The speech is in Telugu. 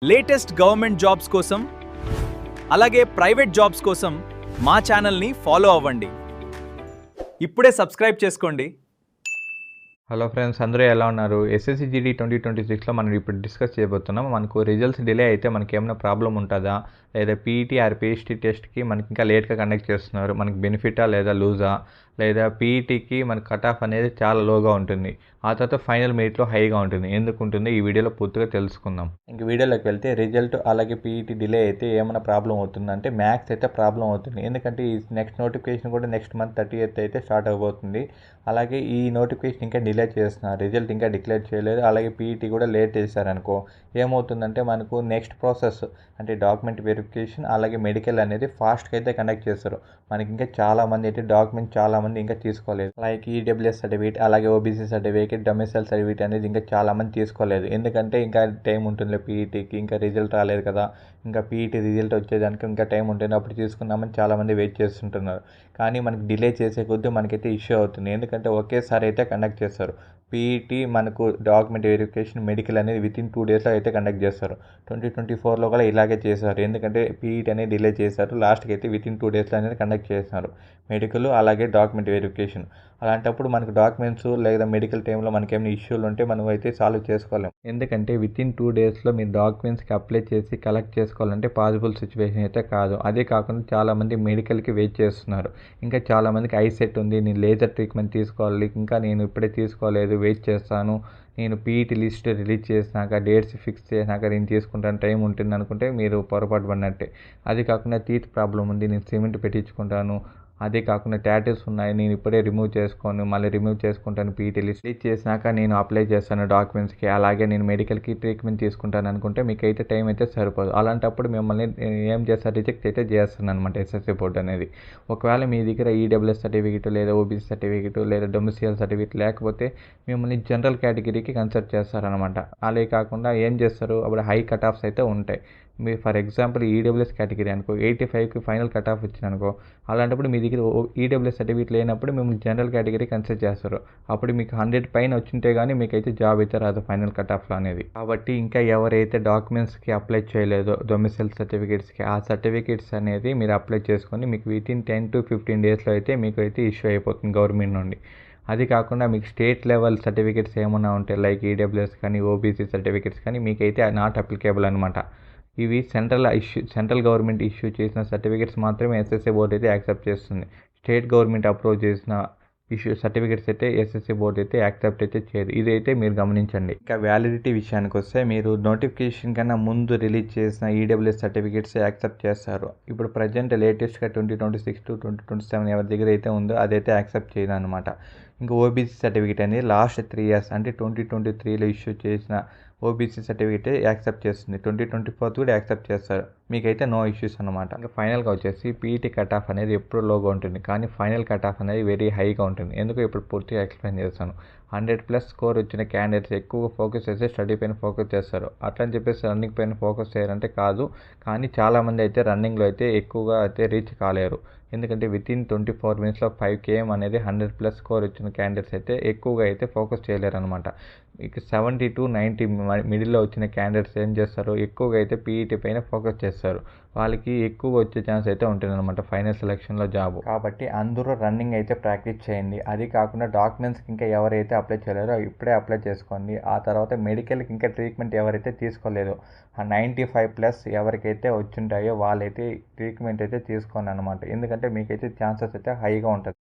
లేటెస్ట్ గవర్నమెంట్ జాబ్స్ కోసం అలాగే ప్రైవేట్ జాబ్స్ కోసం మా ఛానల్ని ఫాలో అవ్వండి. ఇప్పుడే సబ్స్క్రైబ్ చేసుకోండి. హలో ఫ్రెండ్స్, అందరూ ఎలా ఉన్నారు? ఎస్ఎస్సి జీడీ 2026లో మనం ఇప్పుడు డిస్కస్ చేయబోతున్నాం. మనకు రిజల్ట్స్ డిలే అయితే మనకి ఏమైనా ప్రాబ్లం ఉంటుందా, లేదా పీఈటీ ఆర్ పిహెచ్డి టెస్ట్కి మనకి ఇంకా లేట్గా కండక్ట్ చేస్తున్నారు, మనకి బెనిఫిటా లేదా లూజా, లేదా పీఈటీకి మన కట్ ఆఫ్ అనేది చాలా లోగా ఉంటుంది, ఆ తర్వాత ఫైనల్ మెరిట్లో హైగా ఉంటుంది. ఎందుకు ఉంటుంది ఈ వీడియోలో పూర్తిగా తెలుసుకుందాం. ఇంక వీడియోలోకి వెళ్తే రిజల్ట్ అలాగే పీఈటీ డిలే అయితే ఏమైనా ప్రాబ్లం అవుతుందంటే మ్యాథ్స్ అయితే ప్రాబ్లం అవుతుంది. ఎందుకంటే ఈ నెక్స్ట్ నోటిఫికేషన్ కూడా నెక్స్ట్ మంత్ 30th అయితే స్టార్ట్ అవబోతుంది. అలాగే ఈ నోటిఫికేషన్ ఇంకా డిలే చేస్తున్నారు, రిజల్ట్ ఇంకా డిక్లేర్ చేయలేదు. అలాగే పీఈటీ కూడా లేట్ చేశారనుకో ఏమవుతుందంటే మనకు నెక్స్ట్ ప్రాసెస్ అంటే డాక్యుమెంట్ వెరిఫికేషన్ అలాగే మెడికల్ అనేది ఫాస్ట్గా అయితే కండక్ట్ చేస్తారు. మనకి ఇంకా చాలామంది అయితే డాక్యుమెంట్ చాలామంది ఇంకా తీసుకోలేదు. లైక్ ఈడబ్ల్యూఎస్ సర్టిఫికేట్ అలాగే ఓబీసీ సర్టిఫికేట్ డొమిసైల్ సర్టిఫికేట్ అనేది ఇంకా చాలామంది తీసుకోలేదు. ఎందుకంటే ఇంకా టైం ఉంటుంది పీఈటీకి, ఇంకా రిజల్ట్ రాలేదు కదా, ఇంకా పీఈటీ రిజల్ట్ వచ్చేదానికి ఇంకా టైం ఉంటుంది, అప్పుడు తీసుకున్నామని చాలామంది వెయిట్ చేస్తుంటున్నారు. కానీ మనకి డిలే చేసే కొద్దీ మనకైతే ఇష్యూ అవుతుంది. ఎందుకంటే ఒకేసారి అయితే కండక్ట్ చేస్తారు. పీఈటీ మనకు డాక్యుమెంట్ వెరిఫికేషన్ మెడికల్ అనేది వితిన్ 2 daysలో అయితే కండక్ట్ చేస్తారు. 2024లో కూడా ఇలాగే చేశారు. ఎందుకంటే పీఈటీ అనేది డిలే చేశారు, లాస్ట్కి అయితే వితిన్ 2 daysలో అనేది కండక్ట్ చేస్తున్నారు మెడికల్ అలాగే డాక్యుమెంట్ వెరిఫికేషన్. అలాంటప్పుడు మనకు డాక్యుమెంట్స్ లేదా మెడికల్ టైంలో మనకి ఏమైనా ఇష్యూలు ఉంటే మనం అయితే సాల్వ్ చేసుకోలేము. ఎందుకంటే వితిన్ 2 daysలో మీరు డాక్యుమెంట్స్కి అప్లై చేసి కలెక్ట్ చేసుకోవాలంటే పాసిబుల్ సిచ్యువేషన్ అయితే కాదు. అదే కాకుండా చాలామంది మెడికల్కి వెయిట్ చేస్తున్నారు. ఇంకా చాలామందికి ఐసెట్ ఉంది, నేను లేజర్ ట్రీట్మెంట్ తీసుకోవాలి, ఇంకా నేను ఇప్పుడే తీసుకోలేదు, వెయిట్ చేస్తాను, నేను పీఈటీ లిస్ట్ రిలీజ్ చేసినాక డేట్స్ ఫిక్స్ చేసినాక నేను తీసుకుంటాను, టైం ఉంటుంది అనుకుంటే మీరు పొరపాటు పడినట్టే. అది కాకుండా టీత్ ప్రాబ్లం ఉంది, నేను సిమెంట్ పెట్టించుకుంటాను, అదే కాకుండా టాటూస్ ఉన్నాయి, నేను ఇప్పుడే రిమూవ్ చేసుకోను, మళ్ళీ రిమూవ్ చేసుకుంటాను, పీఈటీ లిస్ట్ రిలీజ్ చేసినాక నేను అప్లై చేస్తాను డాక్యుమెంట్స్కి, అలాగే నేను మెడికల్కి ట్రీట్మెంట్ తీసుకుంటాను అనుకుంటే మీకు అయితే టైం అయితే సరిపోదు. అలాంటప్పుడు మిమ్మల్ని ఏం చేస్తారు, రిజెక్ట్ అయితే చేస్తుంది అనమాట ఎస్ఎస్సి బోర్డు అనేది. ఒకవేళ మీ దగ్గర ఈడబ్ల్యూఎస్ సర్టిఫికేట్ లేదా ఓబీసీ సర్టిఫికేట్ లేదా డొమిసైల్ సర్టిఫికేట్ లేకపోతే మిమ్మల్ని జనరల్ కేటగిరీకి కన్సిడర్ చేస్తారనమాట. అలాగే కాకుండా ఏం చేస్తారు, అప్పుడు హై కట్ ఆఫ్స్ అయితే ఉంటాయి. Me for example EWS category అనుకో 85కి ఫైనల్ కట్ ఆఫ్ వచ్చిందనుకో, అలాంటప్పుడు మీ దగ్గర ఈడబ్ల్యూఎస్ సర్టిఫికేట్ లేనప్పుడు మిమ్మల్ని జనరల్ కేటగిరీ కన్సిడర్ చేస్తారు. అప్పుడు మీకు 100 పైన వచ్చింటే కానీ మీకైతే జాబ్ అయితే రాదు ఫైనల్ కట్ ఆఫ్లో అనేది. కాబట్టి ఇంకా ఎవరైతే డాక్యుమెంట్స్కి అప్లై చేయలేదో డొమిసైల్ సర్టిఫికేట్స్కి, ఆ సర్టిఫికేట్స్ అనేది మీరు అప్లై చేసుకొని మీకు వితిన్ 10 to 15 daysలో అయితే మీకు అయితే ఇష్యూ అయిపోతుంది గవర్నమెంట్ నుండి. అది కాకుండా మీకు స్టేట్ లెవెల్ సర్టిఫికేట్స్ ఏమైనా ఉంటాయి లైక్ ఈడబ్ల్యూఎస్ కానీ ఓబీసీ సర్టిఫికేట్స్ కానీ మీకైతే నాట్ అప్లికేబుల్ అనమాట. ఇవి సెంట్రల్ గవర్నమెంట్ ఇష్యూ చేసిన సర్టిఫికేట్స్ మాత్రమే ఎస్ఎస్సి బోర్డు అయితే యాక్సెప్ట్ చేస్తుంది. స్టేట్ గవర్నమెంట్ అప్రూవ్ చేసిన సర్టిఫికేట్స్ అయితే ఎస్ఎస్సి బోర్డు అయితే యాక్సెప్ట్ అయితే చేయదు. ఇదైతే మీరు గమనించండి. ఇంకా వ్యాలిడిటీ విషయానికి వస్తే మీరు నోటిఫికేషన్ కన్నా ముందు రిలీజ్ చేసిన ఈడబ్ల్యూఎస్ సర్టిఫికేట్స్ యాక్సెప్ట్ చేస్తారు. ఇప్పుడు ప్రజెంట్ లేటెస్ట్గా 2026 to 2027 ఎవరి దగ్గర అయితే ఉందో అదైతే యాక్సెప్ట్ చేయదు అనమాట. ఇంకా ఓబీసీ సర్టిఫికేట్ అనేది లాస్ట్ 3 years అంటే 2023లో ఇష్యూ చేసిన ఓబీసీ సర్టిఫికేట్ యాక్సెప్ట్ చేస్తుంది. 2024 కూడా యాక్సెప్ట్ చేస్తారు, మీకైతే నో ఇష్యూస్ అనమాట. ఇంకా ఫైనల్గా వచ్చేసి పీఈటీ కట్ ఆఫ్ అనేది ఎప్పుడు లోగా ఉంటుంది, కానీ ఫైనల్ కట్ ఆఫ్ అనేది వెరీ హైగా ఉంటుంది. ఎందుకు ఇప్పుడు పూర్తిగా ఎక్స్ప్లెయిన్ చేస్తాను. 100+ స్కోర్ వచ్చిన క్యాండిడేట్స్ ఎక్కువగా ఫోకస్ చేస్తే స్టడీ పైన ఫోకస్ చేస్తారు. అట్లా అని చెప్పేసి రన్నింగ్ పైన ఫోకస్ చేయాలంటే కాదు, కానీ చాలామంది అయితే రన్నింగ్లో అయితే ఎక్కువగా అయితే రీచ్ కాలేరు. ఎందుకంటే వితిన్ 24 minutesలో 5 km అనేది 100+ స్కోర్ వచ్చిన క్యాండిడేట్స్ అయితే ఎక్కువగా అయితే ఫోకస్ చేయలేరు అనమాట. ఇక 70 to 90 మిడిల్లో వచ్చిన క్యాండిడేట్స్ ఏం చేస్తారు, ఎక్కువగా అయితే పీఈటీ పైన ఫోకస్ చేస్తారు. వాళ్ళకి ఎక్కువగా వచ్చే ఛాన్స్ అయితే ఉంటుంది అనమాట ఫైనల్ సెలక్షన్లో జాబ్. కాబట్టి అందరూ రన్నింగ్ అయితే ప్రాక్టీస్ చేయండి. అది కాకుండా డాక్యుమెంట్స్కి ఇంకా ఎవరైతే అప్లై చేయలేరో ఇప్పుడే అప్లై చేసుకోండి. ఆ తర్వాత మెడికల్కి ఇంకా ట్రీట్మెంట్ ఎవరైతే తీసుకోలేదో ఆ 95+ ఎవరికైతే వచ్చింటాయో వాళ్ళైతే ట్రీట్మెంట్ అయితే తీసుకోండి అనమాట. ఎందుకంటే మీకైతే ఛాన్సెస్ అయితే హైగా ఉంటుంది.